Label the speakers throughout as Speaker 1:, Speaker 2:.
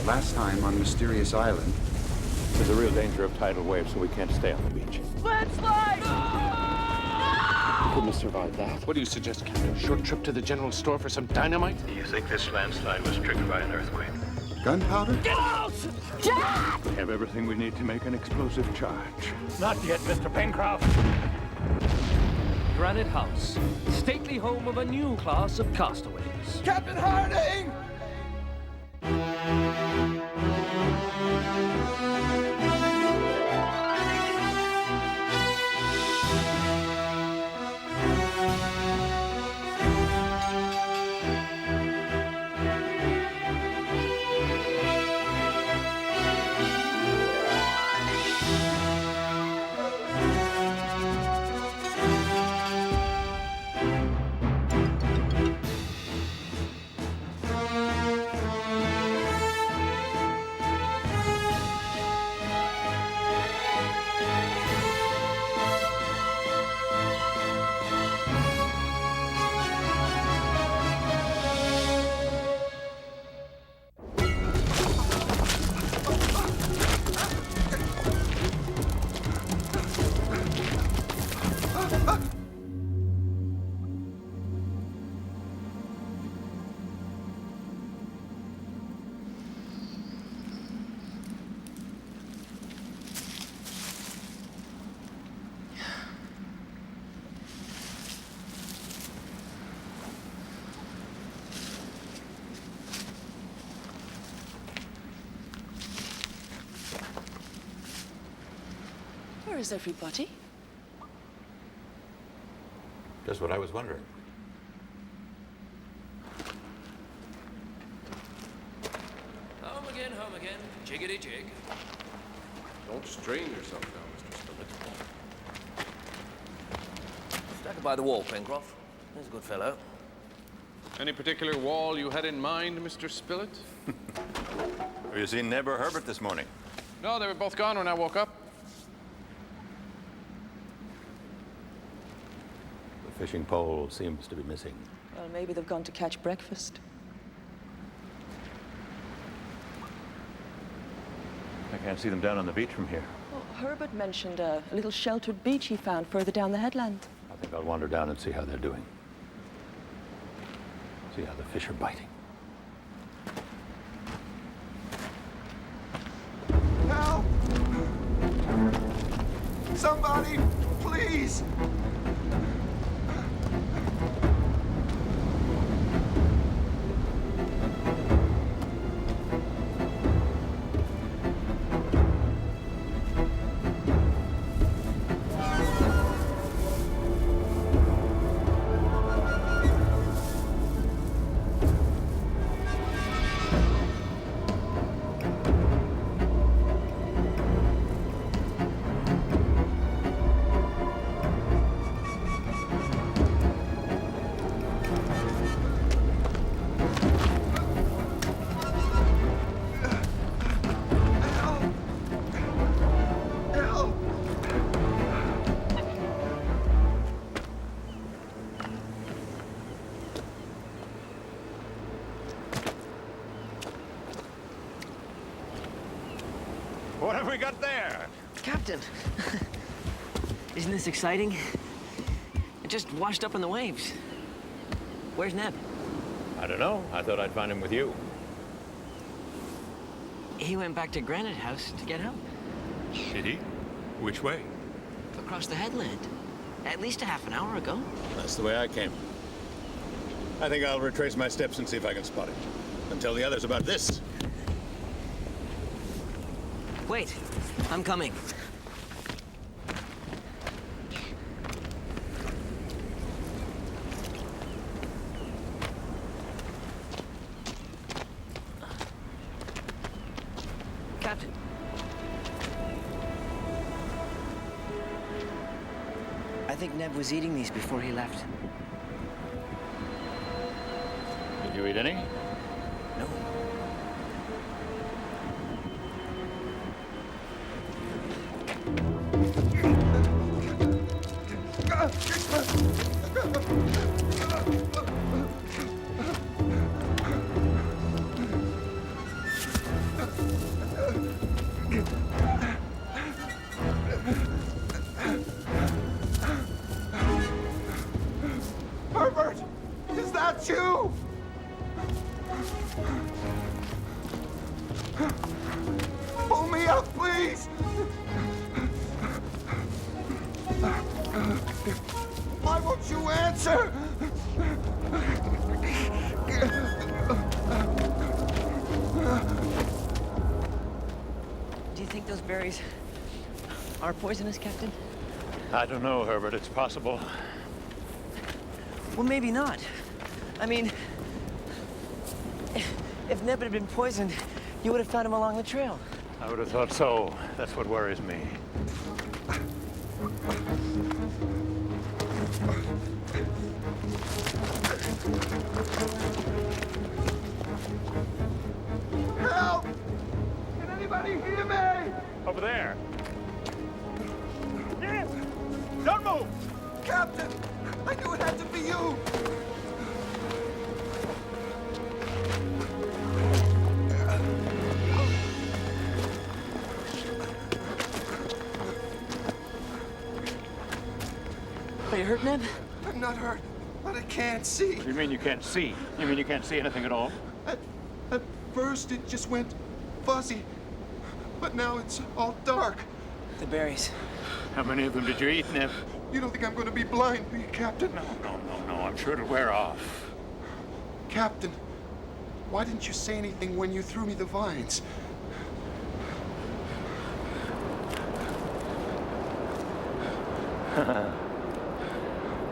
Speaker 1: Last time on Mysterious Island.
Speaker 2: There's a real danger of tidal waves, so we can't stay on the beach.
Speaker 3: Landslide!
Speaker 2: Couldn't have survived that.
Speaker 4: What do you suggest, Captain? Short trip to the general store for some dynamite?
Speaker 5: Do you think this landslide was triggered by an earthquake?
Speaker 1: Gunpowder?
Speaker 3: Get out! Jack!
Speaker 2: We have everything we need to make an explosive charge.
Speaker 4: Not yet, Mr. Pencroft.
Speaker 6: Granite House, stately home of a new class of castaways.
Speaker 3: Captain Harding!
Speaker 7: Where is everybody?
Speaker 5: Just what I was wondering.
Speaker 6: Home again, jiggity jig.
Speaker 4: Don't strain yourself now, Mr. Spillett.
Speaker 6: Stack it by the wall, Pencroft. There's a good fellow.
Speaker 4: Any particular wall you had in mind, Mr. Spillett?
Speaker 5: Have you seen Neb or Herbert this morning?
Speaker 4: No, they were both gone when I woke up.
Speaker 2: The fishing pole seems to be missing.
Speaker 7: Well, maybe they've gone to catch breakfast.
Speaker 2: I can't see them down on the beach from here.
Speaker 7: Oh, Herbert mentioned a little sheltered beach he found further down the headland.
Speaker 2: I think I'll wander down and see how they're doing. See how the fish are biting.
Speaker 3: Help! Somebody, please!
Speaker 5: What have we got there?
Speaker 8: Captain, isn't this exciting? It just washed up in the waves. Where's Neb?
Speaker 2: I don't know. I thought I'd find him with you.
Speaker 8: He went back to Granite House to get help.
Speaker 5: Did he? Which way?
Speaker 8: Across the headland. At least a half an hour ago.
Speaker 5: That's the way I came. I think I'll retrace my steps and see if I can spot him. And tell the others about this.
Speaker 8: Wait, I'm coming. Captain. I think Neb was eating these before he left.
Speaker 2: Did you eat any?
Speaker 8: No. those berries are poisonous, Captain?
Speaker 2: I don't know, Herbert. It's possible.
Speaker 8: Well, maybe not. I mean, if Neb had been poisoned, you would have found him along the trail.
Speaker 2: I would have thought so. That's what worries me.
Speaker 3: Help! Can anybody hear me?
Speaker 2: Over there. Don't move!
Speaker 3: Captain! I knew it had to be you!
Speaker 8: Are you hurt, Neb?
Speaker 3: I'm not hurt, but I can't see.
Speaker 2: You mean you can't see? You mean you can't see anything at all?
Speaker 3: At first, it just went fuzzy. But now it's all dark.
Speaker 8: The berries.
Speaker 2: How many of them did you eat, Neb?
Speaker 3: You don't think I'm going to be blind, do you, Captain?
Speaker 2: No. I'm sure it'll wear off.
Speaker 3: Captain, why didn't you say anything when you threw me the vines?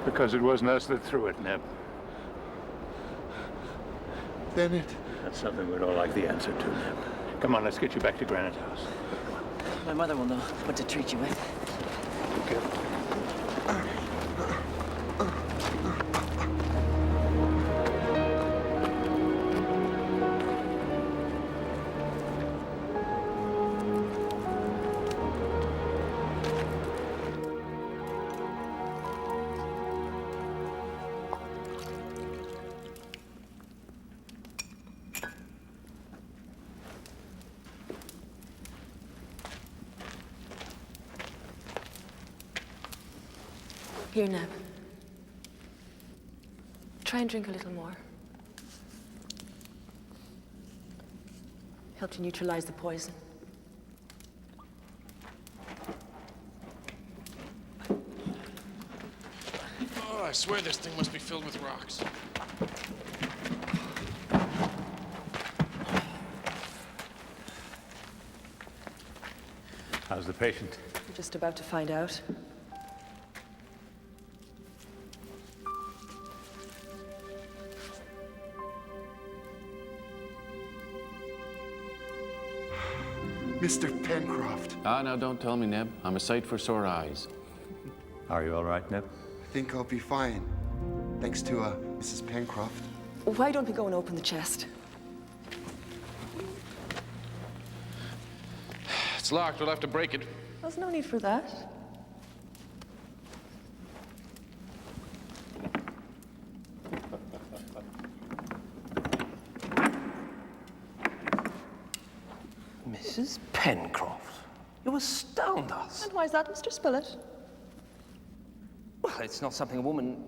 Speaker 2: Because it wasn't us that threw it, Neb.
Speaker 3: Then it...
Speaker 2: That's something we'd all like the answer to, Neb. Come on, let's get you back to Granite House.
Speaker 8: My mother will know what to treat you with.
Speaker 2: Okay.
Speaker 7: Here, Neb. Try and drink a little more. Help to neutralize the poison.
Speaker 4: Oh, I swear this thing must be filled with rocks.
Speaker 2: How's the patient?
Speaker 7: We're just about to find out.
Speaker 3: Mr. Pencroft.
Speaker 4: Now don't tell me, Neb. I'm a sight for sore eyes.
Speaker 2: Are you all right, Neb?
Speaker 3: I think I'll be fine. Thanks to, Mrs. Pencroft.
Speaker 7: Why don't we go and open the chest?
Speaker 4: It's locked. We'll have to break it.
Speaker 7: There's no need for that.
Speaker 6: Mrs. Pencroft, you astound us.
Speaker 7: And why is that, Mr. Spilett?
Speaker 6: Well, it's not something a woman...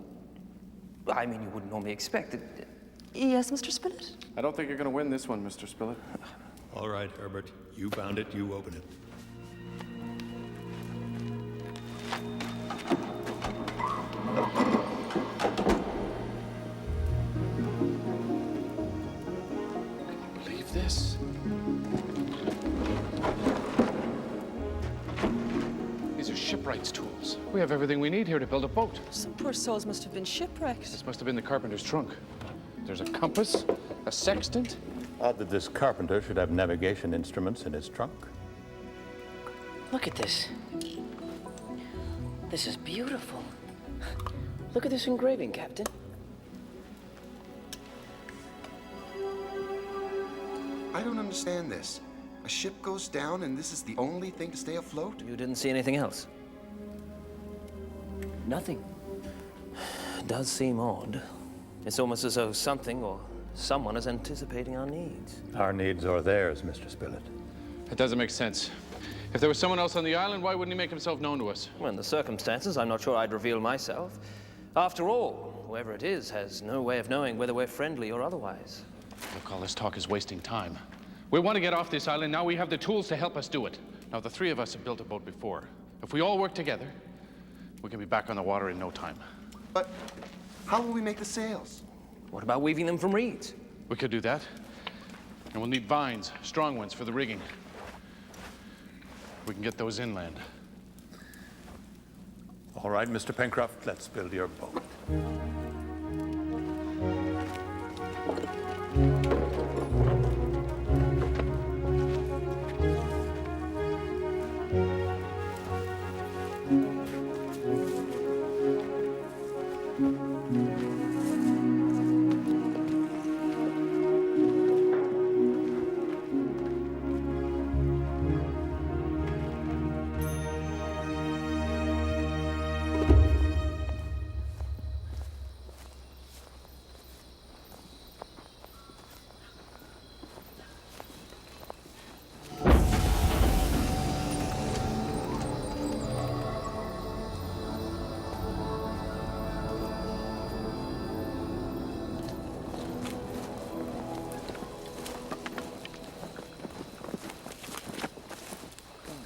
Speaker 6: I mean, you wouldn't normally expect it.
Speaker 7: Yes, Mr. Spilett?
Speaker 4: I don't think you're going to win this one, Mr. Spilett.
Speaker 5: All right, Herbert. You found it. You open it.
Speaker 4: Believe this? These are shipwrights' tools. We have everything we need here to build a boat.
Speaker 7: Some poor souls must have been shipwrecked.
Speaker 4: This must have been the carpenter's trunk. There's a compass, a sextant.
Speaker 2: Odd that this carpenter should have navigation instruments in his trunk.
Speaker 8: Look at this. This is beautiful. Look at this engraving, Captain.
Speaker 3: I don't understand this. A ship goes down and this is the only thing to stay afloat?
Speaker 8: You didn't see anything else? Nothing. It does seem odd. It's almost as though something or someone is anticipating our needs.
Speaker 2: Our needs are theirs, Mr. Spilett.
Speaker 4: It doesn't make sense. If there was someone else on the island, why wouldn't he make himself known to us?
Speaker 8: Well, in the circumstances, I'm not sure I'd reveal myself. After all, whoever it is has no way of knowing whether we're friendly or otherwise.
Speaker 4: Look, all this talk is wasting time. We want to get off this island. Now we have the tools to help us do it. Now, the three of us have built a boat before. If we all work together, we can be back on the water in no time.
Speaker 3: But how will we make the sails?
Speaker 8: What about weaving them from reeds?
Speaker 4: We could do that. And we'll need vines, strong ones, for the rigging. we can get those inland.
Speaker 5: All right, Mr. Pencroft, let's build your boat.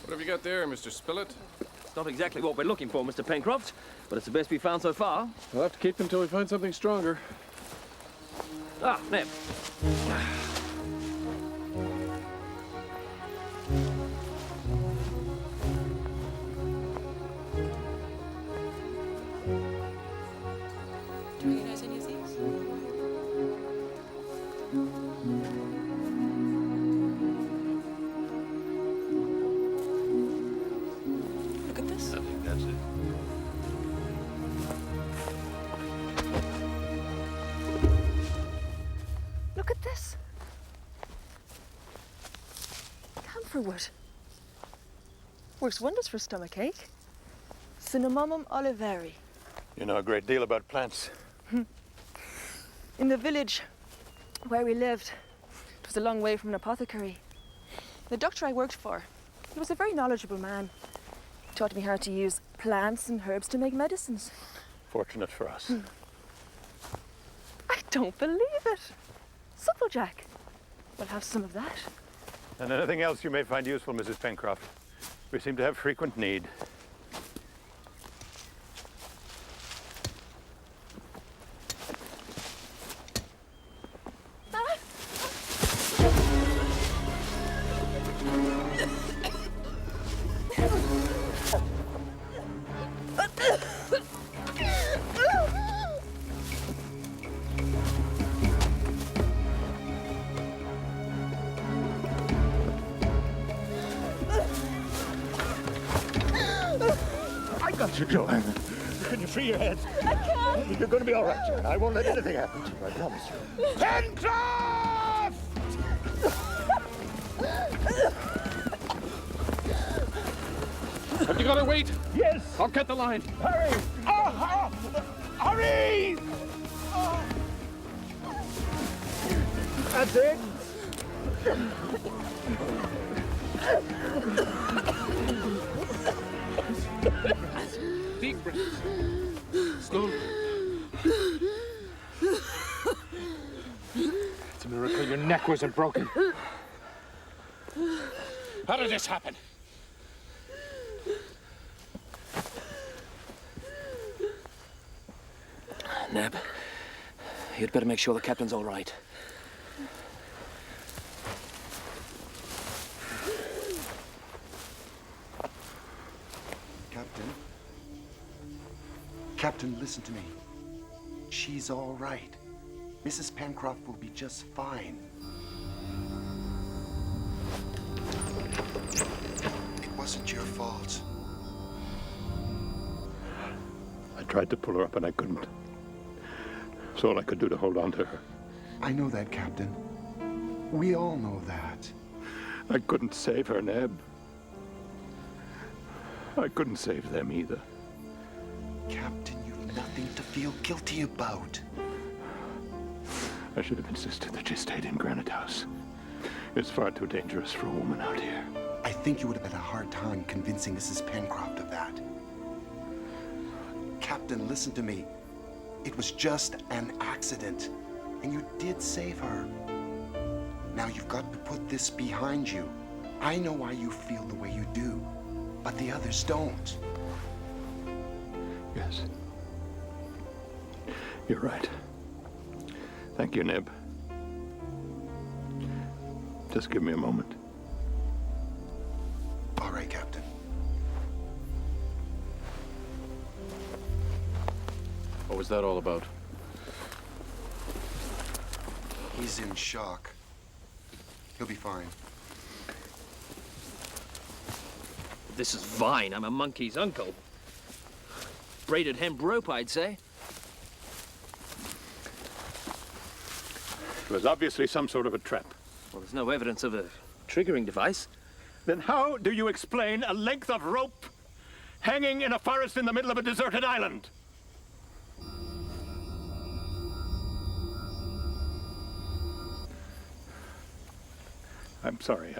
Speaker 9: What have you got there, Mr. Spilett?
Speaker 6: It's not exactly what we're looking for, Mr. Pencroft, but it's the best we've found so far.
Speaker 9: We'll have to keep them till we find something stronger.
Speaker 6: Ah, Neb.
Speaker 7: Do you recognize any of these? Look at this.
Speaker 5: I think that's it.
Speaker 7: Look at this. Camphor wood. Works wonders for stomachache. Cinnamomum oliveri.
Speaker 5: You know a great deal about plants.
Speaker 7: In the village where we lived, it was a long way from an apothecary. The doctor I worked for, he was a very knowledgeable man. He taught me how to use plants and herbs to make medicines.
Speaker 5: Fortunate for us.
Speaker 7: I don't believe it. Supplejack. We'll have some of that.
Speaker 5: And anything else you may find useful, Mrs. Pencroft. We seem to have frequent need. I got you, Joanne. Can you free your head?
Speaker 7: I can't.
Speaker 5: You're going to be all right, Joanne. I won't let anything happen to you, I promise you. Pencroft!
Speaker 4: Have you got to wait?
Speaker 5: Yes!
Speaker 4: I'll cut the line.
Speaker 5: Hurry! Hurry! That's it.
Speaker 4: Deep breath. Slowly. It's a miracle your neck wasn't broken. How did this happen?
Speaker 6: Neb, you'd better make sure the captain's all right.
Speaker 1: Captain, listen to me. She's all right. Mrs. Pencroft will be just fine. It wasn't your fault.
Speaker 5: I tried to pull her up and I couldn't. It's all I could do to hold on to her.
Speaker 1: I know that, Captain. We all know that.
Speaker 5: I couldn't save her, Neb. I couldn't save them either.
Speaker 1: Captain, you've nothing to feel guilty about.
Speaker 5: I should have insisted that she stayed in Granite House. It's far too dangerous for a woman out here.
Speaker 1: I think you would have had a hard time convincing Mrs. Pencroft of that. Captain, listen to me. It was just an accident, and you did save her. Now you've got to put this behind you. I know why you feel the way you do, but the others don't.
Speaker 5: Yes. You're right. Thank you, Neb. Just give me a moment.
Speaker 1: All right, Captain.
Speaker 4: was that all about?
Speaker 1: He's in shock. He'll be fine.
Speaker 6: This is fine. I'm a monkey's uncle. Braided hemp rope, I'd say.
Speaker 5: It was obviously some sort of a trap.
Speaker 6: Well, there's no evidence of a triggering device.
Speaker 5: Then how do you explain a length of rope hanging in a forest in the middle of a deserted island? I'm sorry.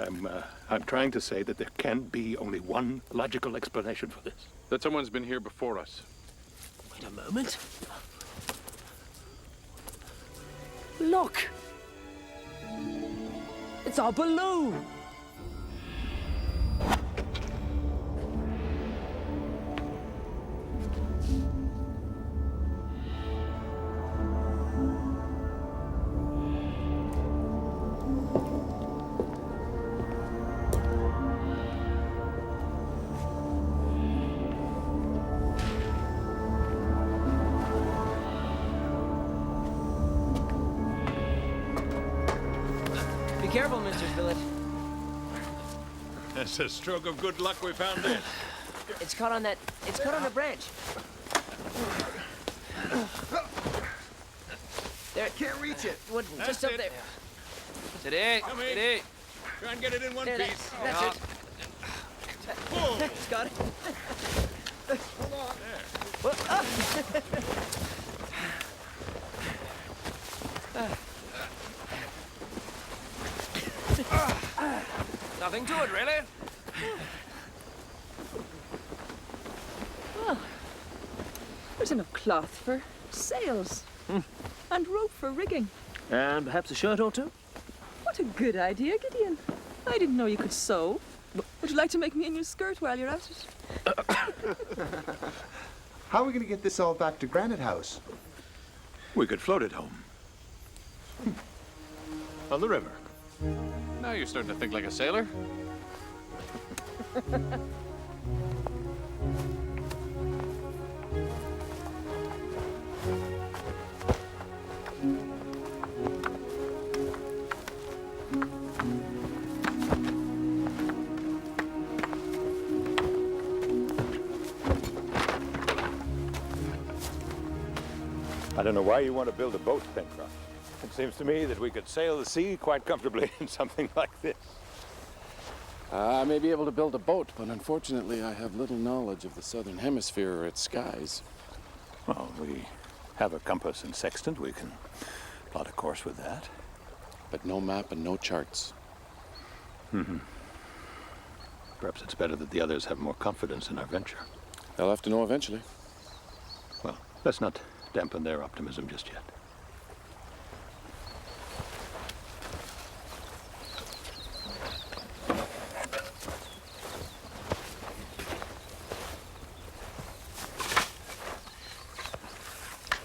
Speaker 5: I'm trying to say that there can be only one logical explanation for this.
Speaker 4: That someone's been here before us.
Speaker 6: Wait a moment. Look! It's our balloon!
Speaker 8: Be careful, Mr. Spillett.
Speaker 5: That's a stroke of good luck we found it.
Speaker 8: It's caught on a branch. There.
Speaker 3: Can't reach it.
Speaker 8: What, just up
Speaker 5: it.
Speaker 8: there.
Speaker 6: Today,
Speaker 5: Come in.
Speaker 6: today.
Speaker 5: Try and get it in one
Speaker 8: There,
Speaker 5: piece.
Speaker 8: that's it.
Speaker 5: Pull.
Speaker 8: It's got it.
Speaker 6: Nothing to it, really.
Speaker 7: Well, there's enough cloth for sails and rope for rigging.
Speaker 6: And perhaps a shirt or two?
Speaker 7: What a good idea, Gideon. I didn't know you could sew. Would you like to make me a new skirt while you're at it?
Speaker 3: How are we going to get this all back to Granite House?
Speaker 5: We could float it home. On the river.
Speaker 4: Now you're starting to think like a sailor.
Speaker 5: I don't know why you want to build a boat, Pencroft. It seems to me that we could sail the sea quite comfortably in something like this.
Speaker 4: I may be able to build a boat, but unfortunately I have little knowledge of the southern hemisphere or its skies.
Speaker 5: Well, we have a compass and sextant. We can plot a course with that.
Speaker 4: But no map and no charts.
Speaker 5: Perhaps it's better that the others have more confidence in our venture.
Speaker 4: They'll have to know eventually.
Speaker 5: Well, let's not dampen their optimism just yet.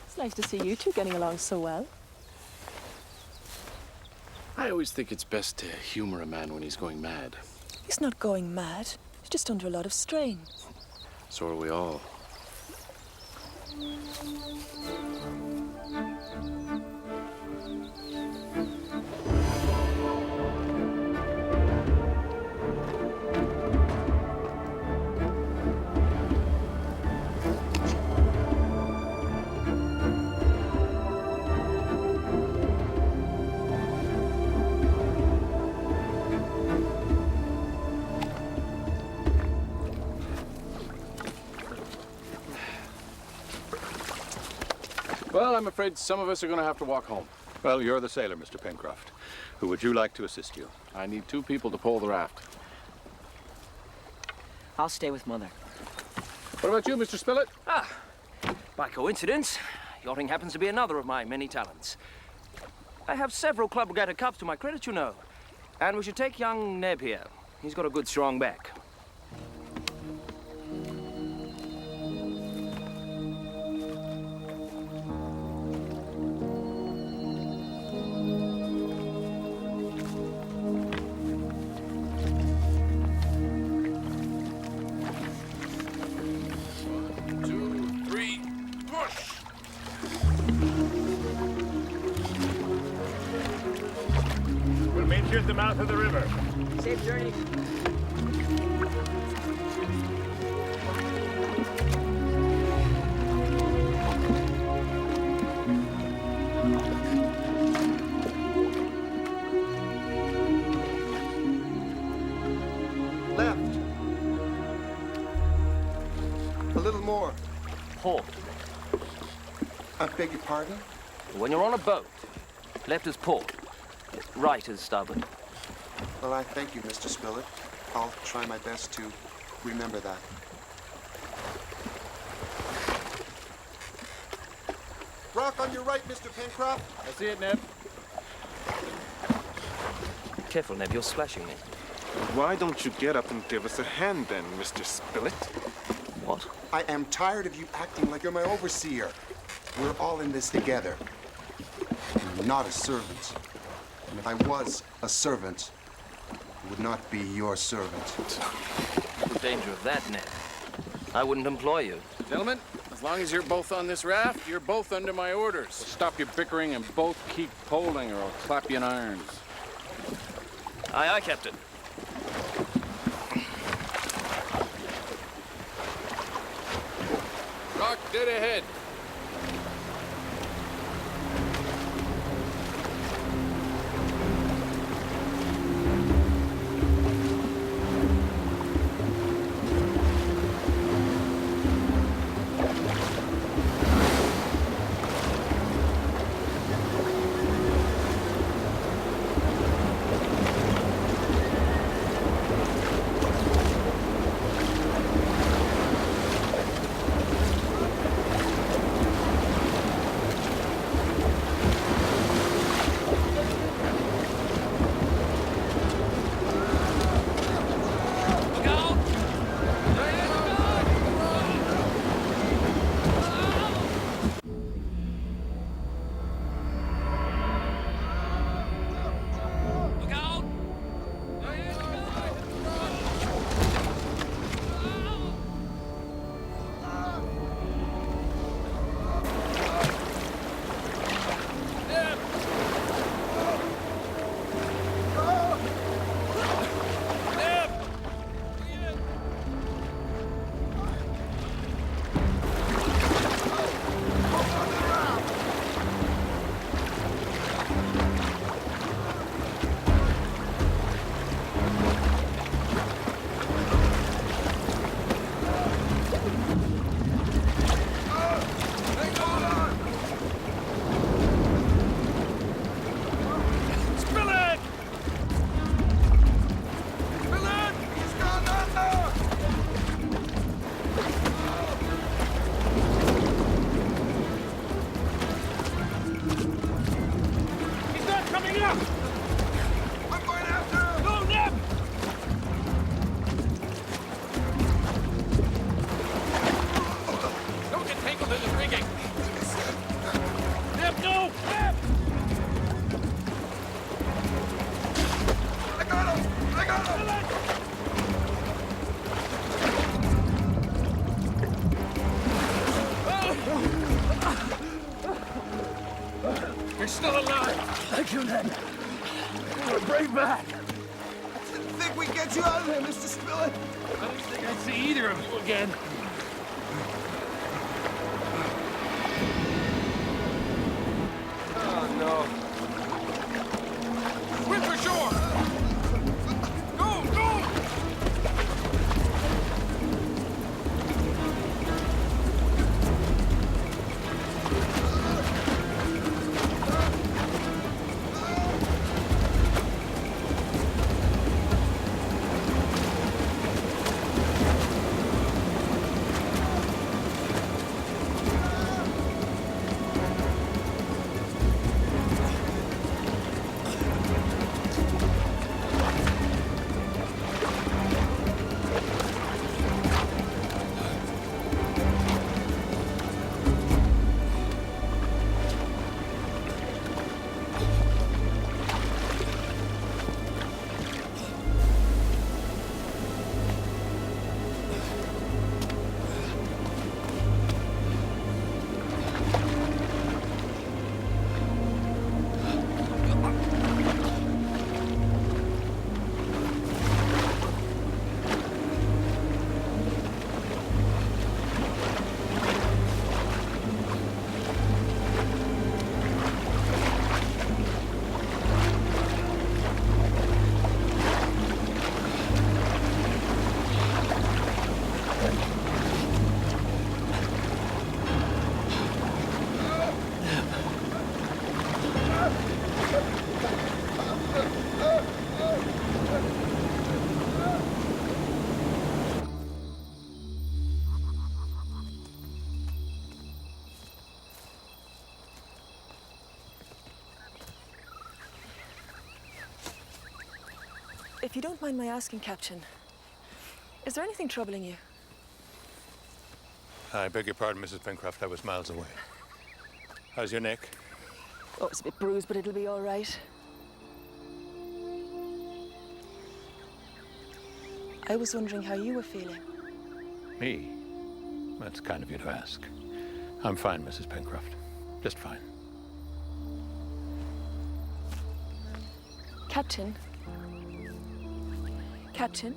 Speaker 7: It's nice to see you two getting along so well.
Speaker 4: I always think it's best to humor a man when he's going mad.
Speaker 7: He's not going mad. He's just under a lot of strain.
Speaker 4: So are we all. Well, I'm afraid some of us are going to have to walk home.
Speaker 5: Well, you're the sailor, Mr. Pencroft. Who would you like to assist you?
Speaker 4: I need 2 people to pull the raft.
Speaker 8: I'll stay with Mother.
Speaker 4: What about you, Mr. Spillett?
Speaker 6: By coincidence, yachting happens to be another of my many talents. I have several Club Regatta Cups to my credit, you know. And we should take young Neb here. He's got a good, strong back.
Speaker 5: Meet you at the mouth of the river.
Speaker 8: Safe journey.
Speaker 3: Left. A little more.
Speaker 6: Port.
Speaker 3: I beg your pardon?
Speaker 6: When you're on a boat, left is port, right is starboard.
Speaker 3: Well, I thank you, Mr. Spillett. I'll try my best to remember that. Rock on your right, Mr. Pencroft.
Speaker 9: I see it, Neb.
Speaker 6: Careful, Neb, you're splashing me.
Speaker 10: Why don't you get up and give us a hand then, Mr. Spillett?
Speaker 6: What?
Speaker 3: I am tired of you acting like you're my overseer. We're all in this together. I'm not a servant. And if I was a servant, I would not be your servant.
Speaker 6: No danger of that, Neb. I wouldn't employ you.
Speaker 9: Gentlemen, as long as you're both on this raft, you're both under my orders. So stop your bickering and both keep poling or I'll clap you in irons.
Speaker 6: Aye, aye, Captain.
Speaker 9: Rock dead ahead.
Speaker 3: You're still alive.
Speaker 6: Thank you, Ned. You're a brave man.
Speaker 3: Didn't think we'd get you out of there, Mr. Spillett.
Speaker 6: I don't think I'd see either of you again.
Speaker 3: Oh, no.
Speaker 9: Swim for shore! Go, go!
Speaker 7: If you don't mind my asking, Captain, is there anything troubling you?
Speaker 5: I beg your pardon, Mrs. Pencroft. I was miles away. How's your neck?
Speaker 7: Oh, it's a bit bruised, but it'll be all right. I was wondering how you were feeling.
Speaker 5: Me? That's kind of you to ask. I'm fine, Mrs. Pencroft. Just fine.
Speaker 7: Captain? Captain?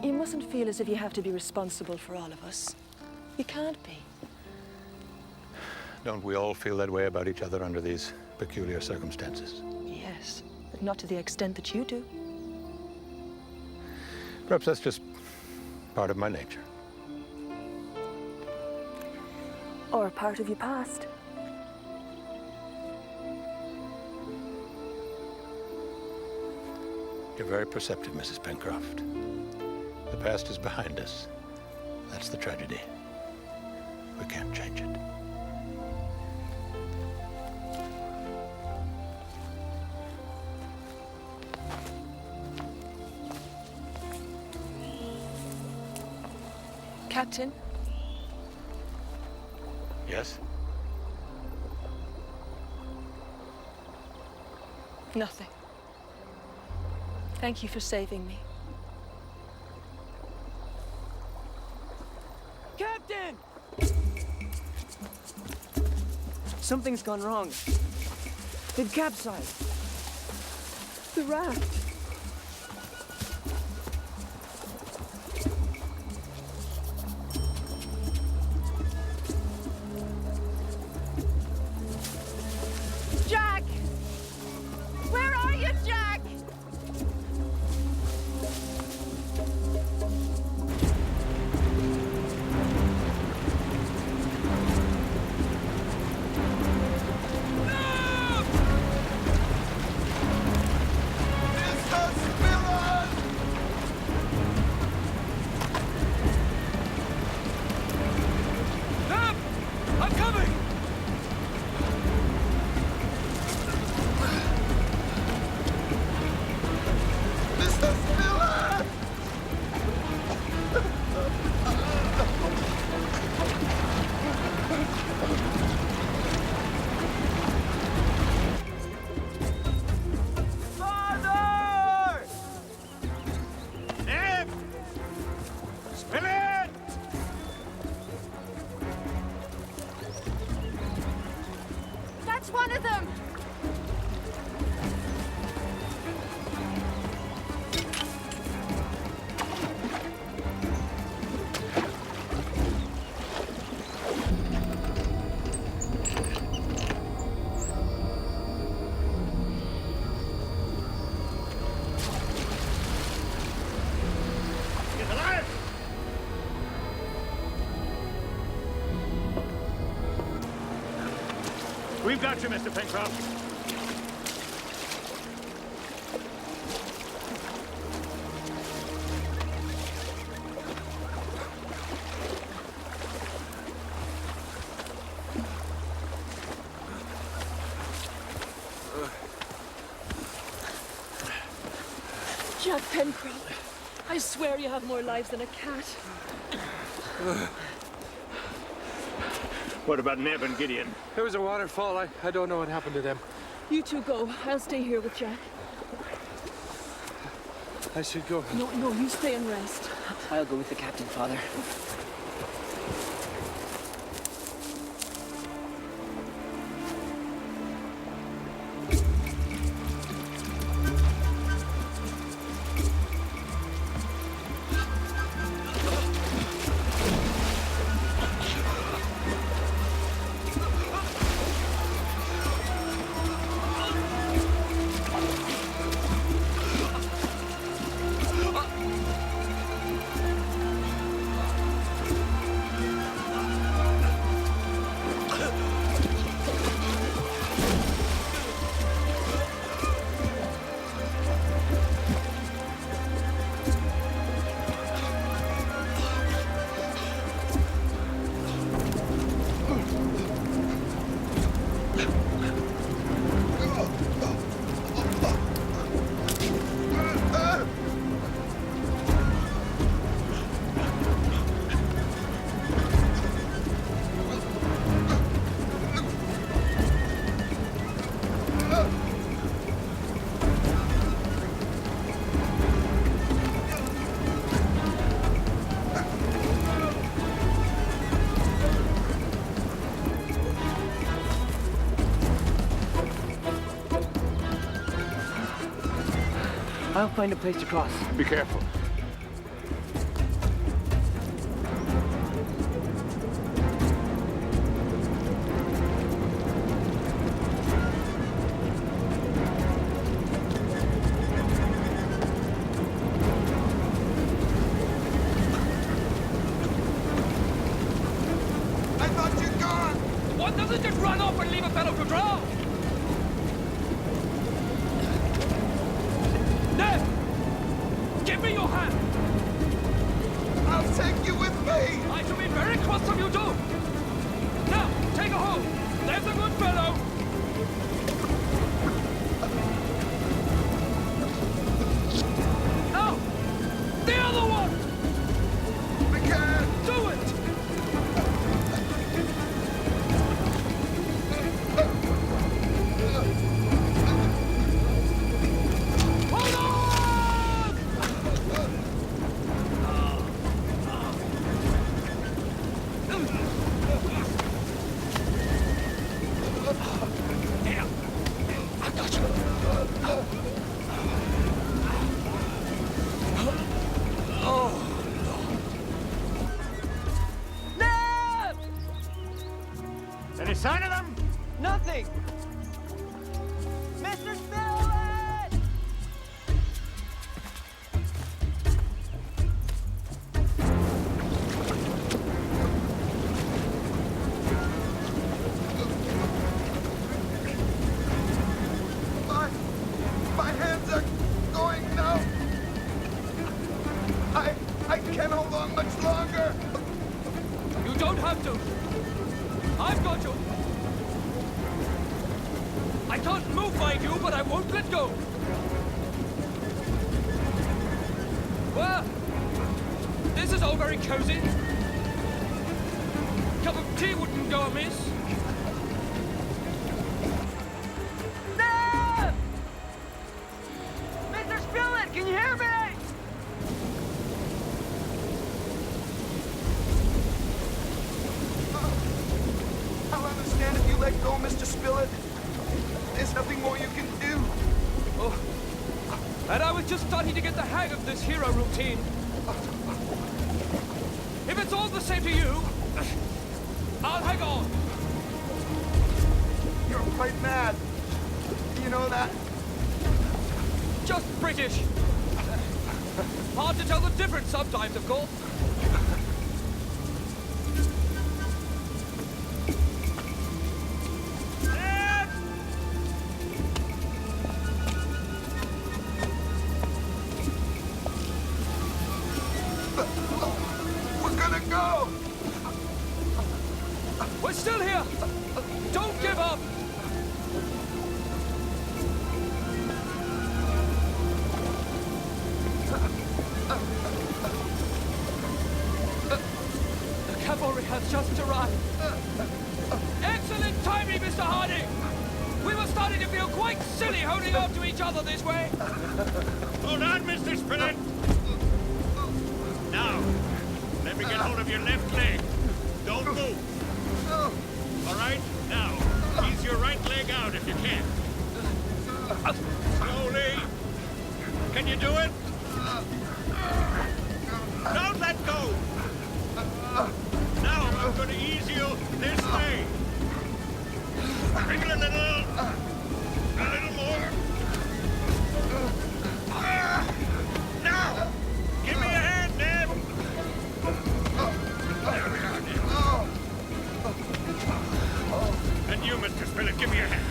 Speaker 7: You mustn't feel as if you have to be responsible for all of us. You can't be.
Speaker 5: Don't we all feel that way about each other under these peculiar circumstances?
Speaker 7: Yes, but not to the extent that you do.
Speaker 5: Perhaps that's just part of my nature.
Speaker 7: Or a part of your past.
Speaker 5: You're very perceptive, Mrs. Pencroft. The past is behind us. That's the tragedy. We can't change it.
Speaker 7: Captain?
Speaker 5: Yes?
Speaker 7: Nothing. Thank you for saving me.
Speaker 8: Captain! Something's gone wrong. They've capsized.
Speaker 7: The raft.
Speaker 11: Jack! Where are you, Jack?
Speaker 6: I'm coming!
Speaker 11: Father!
Speaker 5: Neb! Spill it!
Speaker 11: That's one of them!
Speaker 5: Get alive! We've got you, Mr. Pencroft.
Speaker 7: Jack Pencroft, I swear you have more lives than a cat.
Speaker 5: What about Neb and Gideon?
Speaker 9: There was a waterfall. I don't know what happened to them.
Speaker 7: You two go. I'll stay here with Jack.
Speaker 9: I should go.
Speaker 7: No, you stay and rest.
Speaker 8: I'll go with the captain, Father. I'll find a place to cross.
Speaker 2: Be careful.
Speaker 3: I thought you'd gone!
Speaker 6: One doesn't just run off and leave a fellow to drown! Ned! Give me your hand!
Speaker 3: I'll take you with me!
Speaker 6: I shall be very cross if you do! Now, take a hold! There's a good fellow! Now! The other one!
Speaker 3: I can't!
Speaker 6: Do it! Hold on! Here. I got you. Ned!
Speaker 5: Any sign of them?
Speaker 8: Nothing!
Speaker 11: Mr. Spillett!
Speaker 3: My hands are going numb. I can't hold on much longer.
Speaker 6: You don't have to. I've got you. I can't move mind you, but I won't let go. Well, this is all very cozy. Cup of tea wouldn't go amiss.
Speaker 11: Ned! Mr. Spillett, can you hear me?
Speaker 3: I'll understand if you let go, Mr. Spillett. There's nothing more you can do.
Speaker 6: Oh, and I was just starting to get the hang of this hero routine. If it's all the same to you, I'll hang on.
Speaker 3: You're quite mad. You know that?
Speaker 6: Just British. Hard to tell the difference sometimes, of course.
Speaker 3: We're gonna go!
Speaker 6: We're still here. Don't give up. The cavalry has just arrived. Excellent timing, Mr. Harding. We were starting to feel quite silly holding on to each other this way.
Speaker 5: Hold on, Mr. Spillett. Now, let me get hold of your left leg. Don't move. All right? Now, ease your right leg out if you can. Slowly. Can you do it? Don't let go. Now, I'm going to ease you this way. Wriggle a little. A little more. Now! Give me a hand, Ned! There we are, Ned. And you, Mr. Spillett, give me a hand.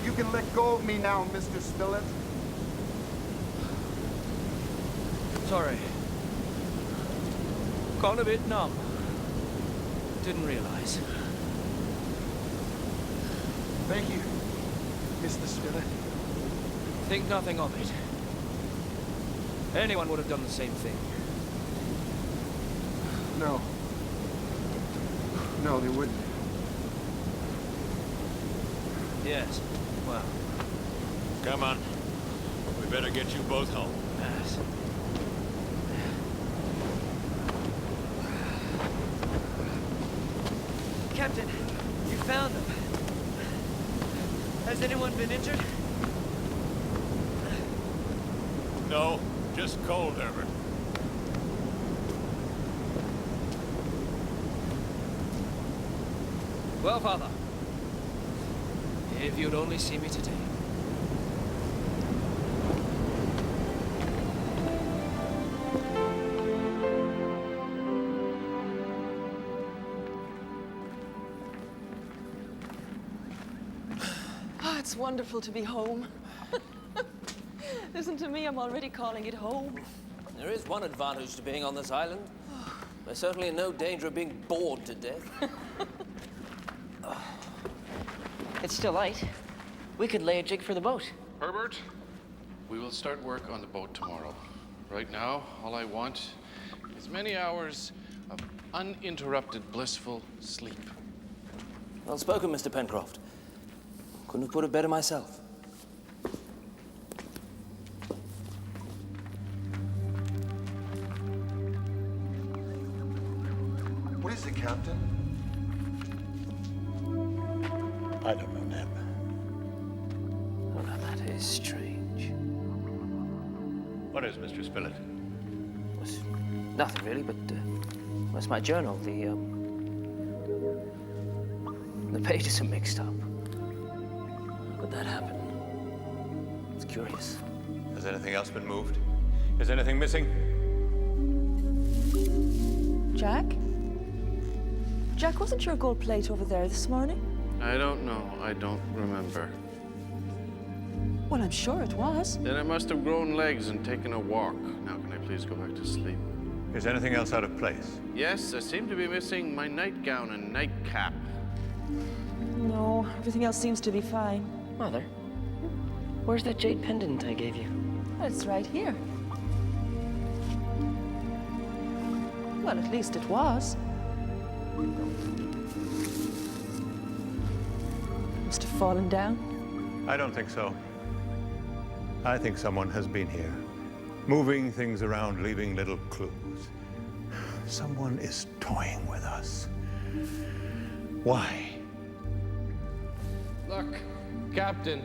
Speaker 3: You can let go of me now, Mr. Spillett.
Speaker 6: Sorry. Gone a bit numb. Didn't realize.
Speaker 3: Thank you, Mr. Spillett.
Speaker 6: Think nothing of it. Anyone would have done the same thing.
Speaker 3: No. No, they wouldn't.
Speaker 6: Yes. Well,
Speaker 5: Come on. We better get you both home.
Speaker 6: yes.
Speaker 8: Captain, you found them. Has anyone been injured?
Speaker 5: No, just cold, Herbert.
Speaker 6: Well, Father, if you'd only see me today.
Speaker 7: Oh, it's wonderful to be home. Listen to me, I'm already calling it home.
Speaker 6: There is one advantage to being on this island. There's certainly no danger of being bored to death.
Speaker 8: It's still light. We could lay a jig for the boat.
Speaker 4: Herbert, we will start work on the boat tomorrow. Right now, all I want is many hours of uninterrupted, blissful sleep.
Speaker 6: Well spoken, Mr. Pencroft. Couldn't have put it better myself.
Speaker 3: What is it, Captain?
Speaker 5: I don't know, Neb.
Speaker 6: Oh, now that is strange.
Speaker 5: What is, Mr. Spilett?
Speaker 6: It's nothing really, but that's my journal. The pages are mixed up. How could that happen? It's curious.
Speaker 5: Has anything else been moved? Is anything missing?
Speaker 7: Jack? Jack, wasn't your gold plate over there this morning?
Speaker 4: I don't know. I don't remember.
Speaker 7: Well, I'm sure it was.
Speaker 4: Then I must have grown legs and taken a walk. Now, can I please go back to sleep?
Speaker 5: Is anything else out of place?
Speaker 4: Yes, I seem to be missing my nightgown and nightcap.
Speaker 7: No, everything else seems to be fine.
Speaker 8: Mother, where's that jade pendant I gave you?
Speaker 7: It's right here. Well, at least it was. Must have fallen down.
Speaker 5: I don't think so. I think someone has been here, moving things around, leaving little clues. Someone is toying with us. Why?
Speaker 4: Look, Captain,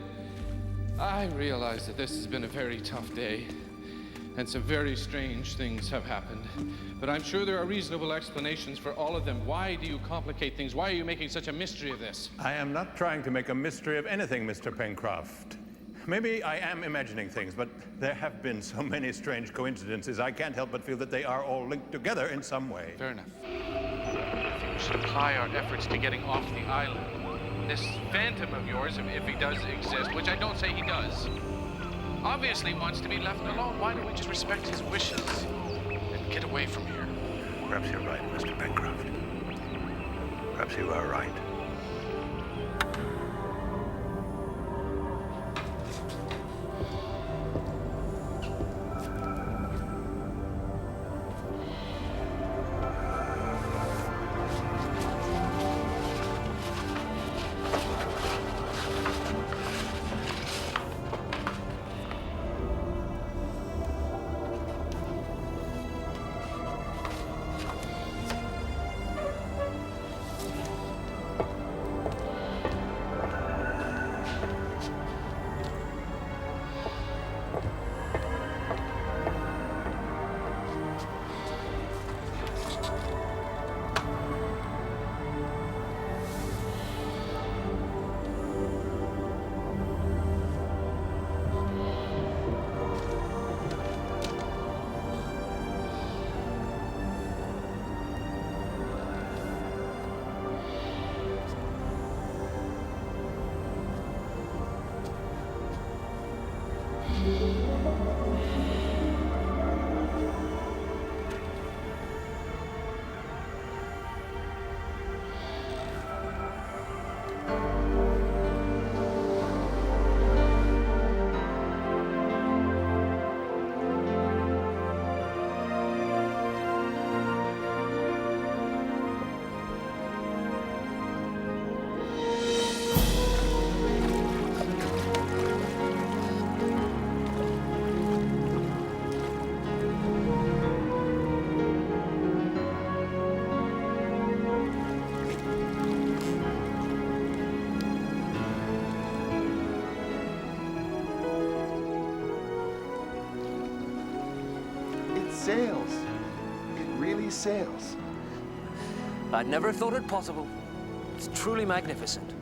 Speaker 4: I realize that this has been a very tough day, and some very strange things have happened. But I'm sure there are reasonable explanations for all of them. Why do you complicate things? Why are you making such a mystery of this?
Speaker 5: I am not trying to make a mystery of anything, Mr. Pencroft. Maybe I am imagining things, but there have been so many strange coincidences, I can't help but feel that they are all linked together in some way.
Speaker 4: Fair enough. I think we should apply our efforts to getting off the island. This phantom of yours, if he does exist, which I don't say he does, obviously wants to be left alone. Why don't we just respect his wishes and get away from here?
Speaker 5: Perhaps you're right, Mr. Pencroft. Perhaps you are right.
Speaker 3: sails. It really sails.
Speaker 6: I never thought it possible. It's truly magnificent.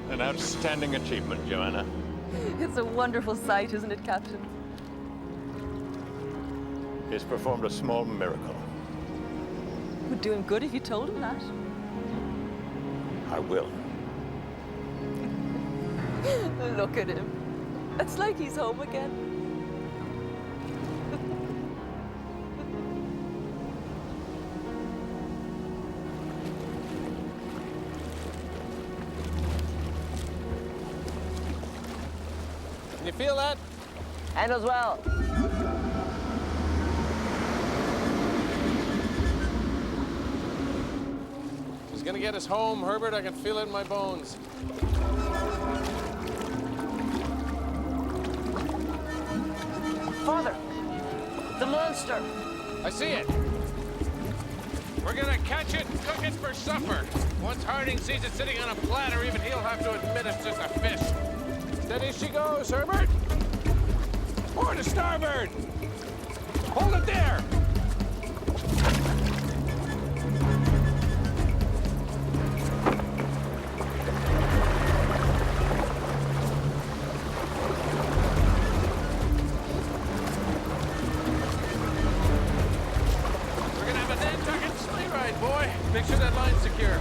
Speaker 2: An outstanding achievement, Joanna.
Speaker 7: It's a wonderful sight, isn't it, Captain?
Speaker 2: He's performed a small miracle.
Speaker 7: Would do him good if you told him that.
Speaker 2: I will.
Speaker 7: Look at him. It's like he's home again.
Speaker 9: Can you feel that?
Speaker 8: And as well.
Speaker 9: He's gonna get us home, Herbert. I can feel it in my bones.
Speaker 8: Father, the monster.
Speaker 9: I see it. We're gonna catch it and cook it for supper. Once Harding sees it sitting on a platter, even he'll have to admit it's just a fish. Steady she goes, Herbert. Port to starboard. Hold it there. We're gonna have a Nantucket sleigh ride, boy. Make sure that line's secure.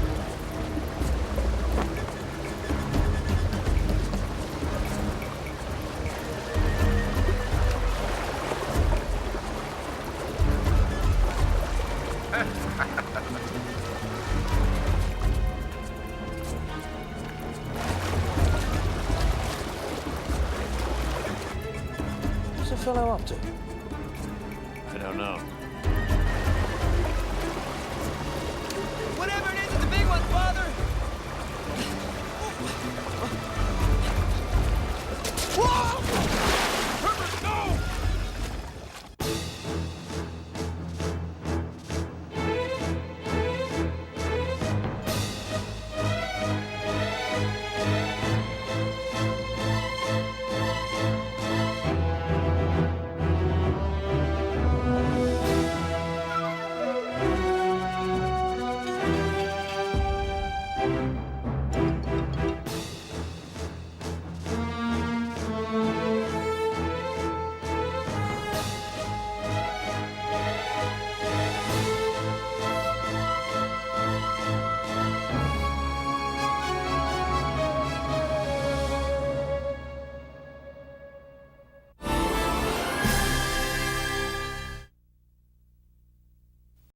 Speaker 6: What's the fellow up to?
Speaker 2: I don't know.